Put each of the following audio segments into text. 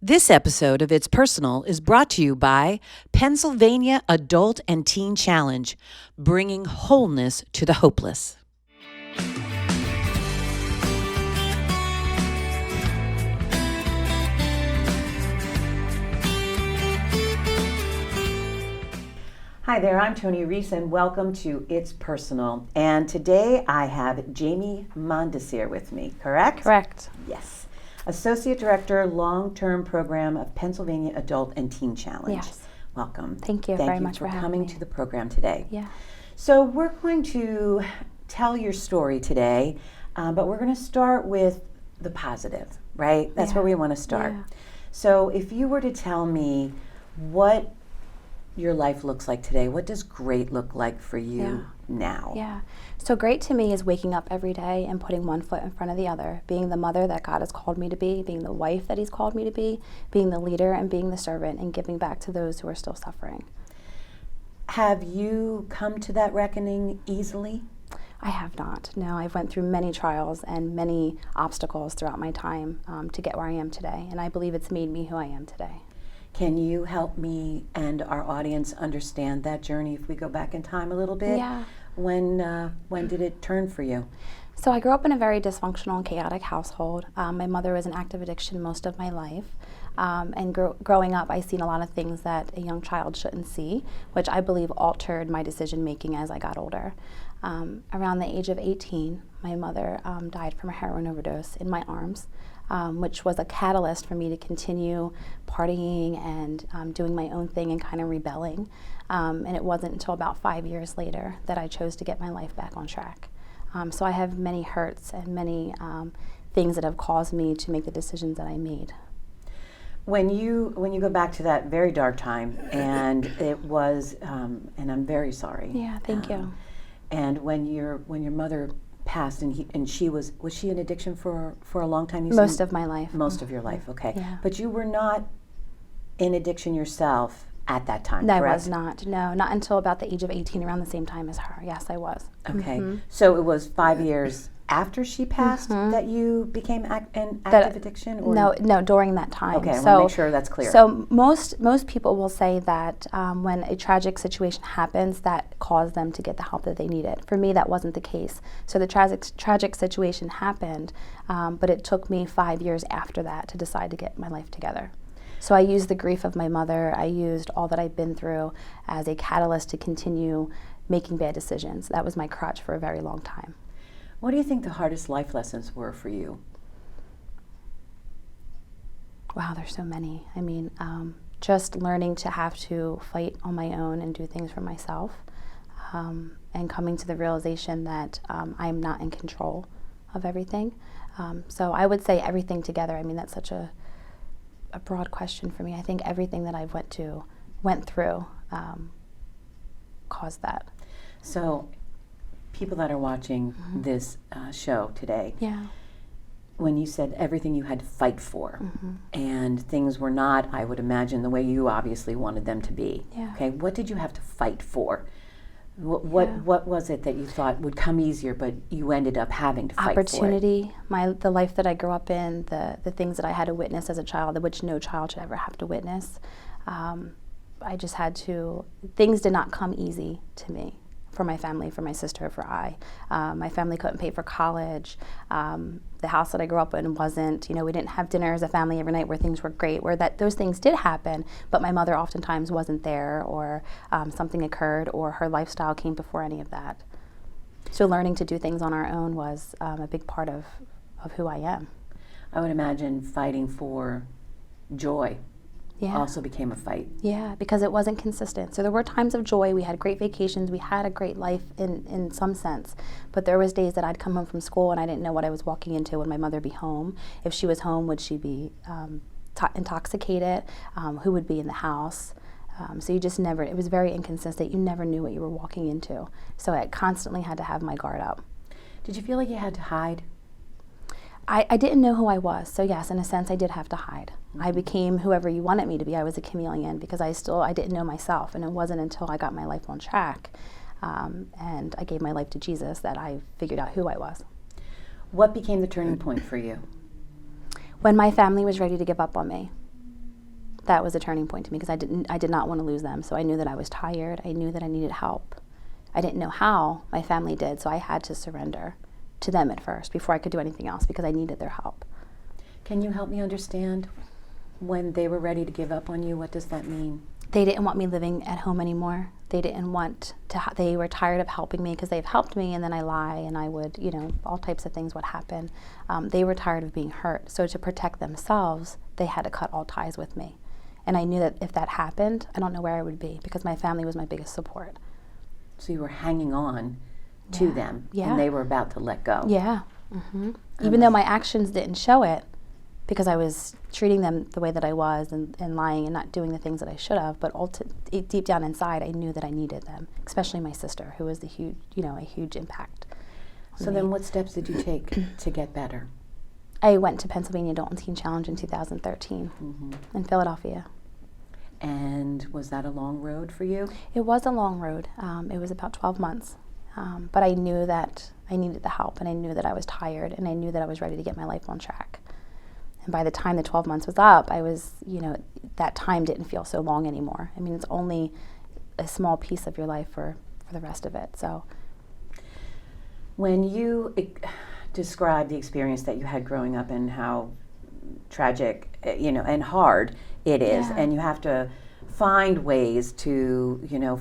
This episode of It's Personal is brought to you by Pennsylvania Adult and Teen Challenge, bringing wholeness to the hopeless. Hi there, I'm Tony Reese and welcome to It's Personal. And today I have Jamie Mondesir with me, correct? Correct. Yes. Associate Director, Long-Term Program of Pennsylvania Adult and Teen Challenge. Yes. Welcome. Thank you very much for coming having me. to the program today. Yeah. So we're going to tell your story today, but we're going to start with the positive, right? That's where we want to start. Yeah. So if you were to tell me what your life looks like today, what does great look like for you now? Yeah. So great to me is waking up every day and putting one foot in front of the other, being the mother that God has called me to be, being the wife that He's called me to be, being the leader and being the servant and giving back to those who are still suffering. Have you come to that reckoning easily? I have not. No, I've went through many trials and many obstacles throughout my time to get where I am today, and I believe it's made me who I am today. Can you help me and our audience understand that journey if we go back in time a little bit? Yeah. When did it turn for you? So I grew up in a very dysfunctional and chaotic household. My mother was in active addiction most of my life. And growing up, I've seen a lot of things that a young child shouldn't see, which I believe altered my decision making as I got older. Around the age of 18, my mother died from a heroin overdose in my arms, which was a catalyst for me to continue partying and doing my own thing and kind of rebelling. And it wasn't until about 5 years later that I chose to get my life back on track. So I have many hurts and many things that have caused me to make the decisions that I made. When you go back to that very dark time, and it was, and I'm very sorry. Yeah, thank you. And when your mother passed, and she was she in addiction for a long time? Most of my life. Most of your life, okay. Yeah. But you were not in addiction yourself at that time, No, correct? I was not. No, not until about the age of 18, around the same time as her. Yes, I was. Okay. So it was 5 years after she passed that you became in active addiction? Or? No, during that time. Okay, I want to make sure that's clear. So most people will say that when a tragic situation happens, that caused them to get the help that they needed. For me, that wasn't the case. So the tragic situation happened, but it took me 5 years after that to decide to get my life together. So I used the grief of my mother, I used all that I've been through as a catalyst to continue making bad decisions. That was my crutch for a very long time. What do you think the hardest life lessons were for you? Wow, there's so many. I mean, just learning to have to fight on my own and do things for myself, and coming to the realization that I'm not in control of everything. So I would say everything together. I mean, that's such a broad question for me. I think everything that I went through caused that. So people that are watching this show today, when you said everything you had to fight for, and things were not, I would imagine, the way you obviously wanted them to be. Yeah. Okay, what did you have to fight for? What was it that you thought would come easier, but you ended up having to fight Opportunity, the life that I grew up in, the things that I had to witness as a child, which no child should ever have to witness. I just had to, things did not come easy to me. For my family, for my sister, for I. My family couldn't pay for college. The house that I grew up in wasn't, we didn't have dinner as a family every night where things were great, where those things did happen, but my mother oftentimes wasn't there, or something occurred, or her lifestyle came before any of that. So learning to do things on our own was a big part of who I am. I would imagine fighting for joy also became a fight. Yeah, because it wasn't consistent. So there were times of joy. We had great vacations. We had a great life in some sense. But there was days that I'd come home from school and I didn't know what I was walking into. Would my mother be home? If she was home, would she be intoxicated? Who would be in the house? So you just never, it was very inconsistent. You never knew what you were walking into. So I constantly had to have my guard up. Did you feel like you had to hide? I didn't know who I was, so yes, in a sense, I did have to hide. I became whoever you wanted me to be. I was a chameleon because I didn't know myself, and it wasn't until I got my life on track and I gave my life to Jesus that I figured out who I was. What became the turning point for you? When my family was ready to give up on me. That was a turning point to me because I did not want to lose them. So I knew that I was tired. I knew that I needed help. I didn't know how. My family did, so I had to surrender to them at first before I could do anything else because I needed their help. Can you help me understand when they were ready to give up on you? What does that mean? They didn't want me living at home anymore. They didn't want to, they were tired of helping me because they've helped me and then I lie and I would, all types of things would happen. They were tired of being hurt. So to protect themselves, they had to cut all ties with me. And I knew that if that happened, I don't know where I would be because my family was my biggest support. So you were hanging on to them and they were about to let go. Yeah. Mm-hmm. Even though my actions didn't show it, because I was treating them the way that I was and lying and not doing the things that I should have, but deep down inside, I knew that I needed them, especially my sister, who was a huge impact. So then what steps did you take to get better? I went to Pennsylvania Adult and Teen Challenge in 2013 in Philadelphia. And was that a long road for you? It was a long road. It was about 12 months. But I knew that I needed the help, and I knew that I was tired, and I knew that I was ready to get my life on track. And by the time the 12 months was up, I was, that time didn't feel so long anymore. I mean, it's only a small piece of your life for the rest of it. So, when you describe the experience that you had growing up and how tragic, and hard it is, and you have to find ways to,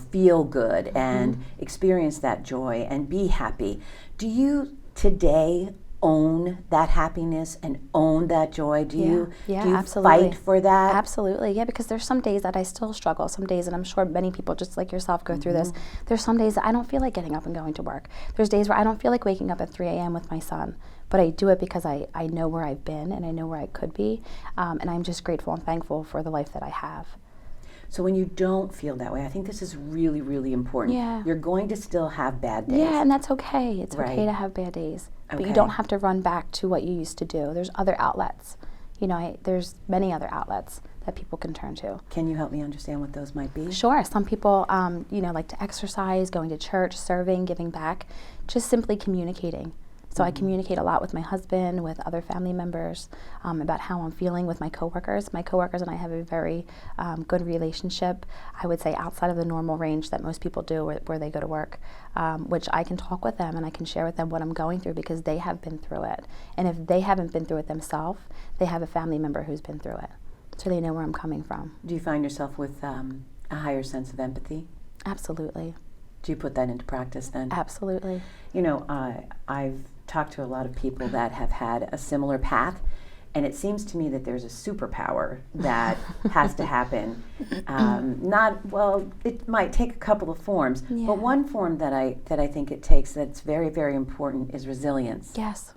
feel good and experience that joy and be happy. Do you today own that happiness and own that joy? Do you absolutely. Fight for that? Absolutely, yeah, because there's some days that I still struggle. Some days, and I'm sure many people just like yourself go through this, there's some days that I don't feel like getting up and going to work. There's days where I don't feel like waking up at 3 a.m. with my son, but I do it because I know where I've been and I know where I could be, and I'm just grateful and thankful for the life that I have. So when you don't feel that way, I think this is really, really important. Yeah. You're going to still have bad days. Yeah, and that's okay. It's right. okay to have bad days. But you don't have to run back to what you used to do. There's other outlets. There's many other outlets that people can turn to. Can you help me understand what those might be? Sure. Some people, like to exercise, going to church, serving, giving back, just simply communicating. So I communicate a lot with my husband, with other family members, about how I'm feeling with my coworkers. My coworkers and I have a very good relationship, I would say outside of the normal range that most people do where they go to work, which I can talk with them and I can share with them what I'm going through because they have been through it. And if they haven't been through it themselves, they have a family member who's been through it. So they know where I'm coming from. Do you find yourself with a higher sense of empathy? Absolutely. Do you put that into practice then? Absolutely. I've talked to a lot of people that have had a similar path, and it seems to me that there's a superpower that has to happen. It might take a couple of forms, but one form that I think it takes that's very, very important is resilience. Yes.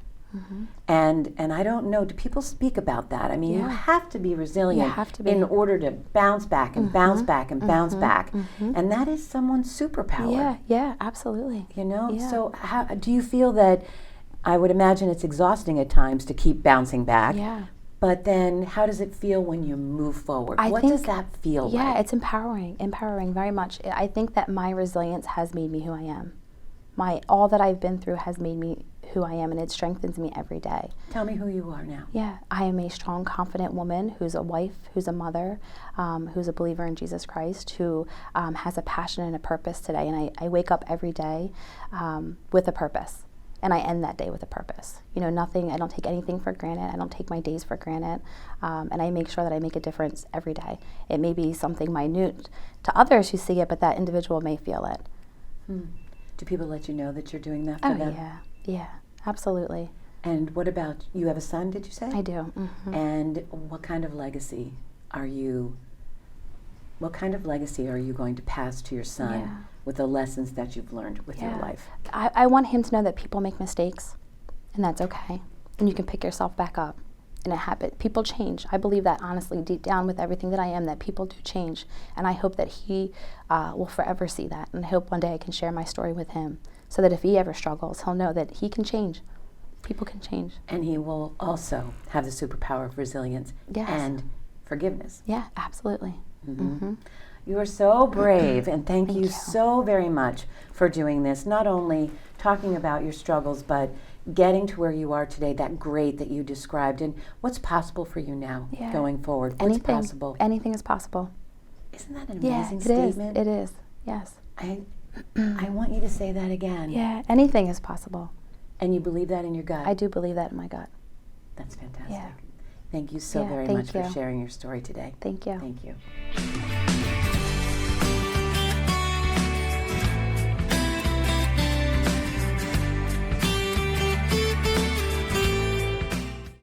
And I don't know, do people speak about that? I mean, you have to be resilient in order to bounce back and bounce back and bounce back. And that is someone's superpower. Yeah, absolutely. So how do you feel that, I would imagine it's exhausting at times to keep bouncing back. Yeah. But then how does it feel when you move forward? What does that feel like? Yeah, it's empowering very much. I think that my resilience has made me who I am. All that I've been through has made me who I am, and it strengthens me every day. Tell me who you are now. Yeah, I am a strong, confident woman who's a wife, who's a mother, who's a believer in Jesus Christ, who has a passion and a purpose today. And I wake up every day with a purpose. And I end that day with a purpose. I don't take anything for granted. I don't take my days for granted. And I make sure that I make a difference every day. It may be something minute to others who see it, but that individual may feel it. Do people let you know that you're doing that for them? Yeah, absolutely. And what about, you have a son, did you say? I do. And what kind of legacy are you going to pass to your son with the lessons that you've learned with your life? I want him to know that people make mistakes, and that's okay. And you can pick yourself back up. And it happens. People change. I believe that honestly, deep down with everything that I am, that people do change. And I hope that he will forever see that. And I hope one day I can share my story with him so that if he ever struggles, he'll know that he can change. People can change. And he will also have the superpower of resilience and forgiveness. Yeah, absolutely. You are so brave, and thank you so very much for doing this. Not only talking about your struggles, but getting to where you are today, that great that you described, and what's possible for you now going forward? What's possible? Anything is possible. Isn't that an amazing statement? It is, yes. I want you to say that again. Yeah, anything is possible. And you believe that in your gut? I do believe that in my gut. That's fantastic. Yeah. Thank you so very much for sharing your story today. Thank you. Thank you.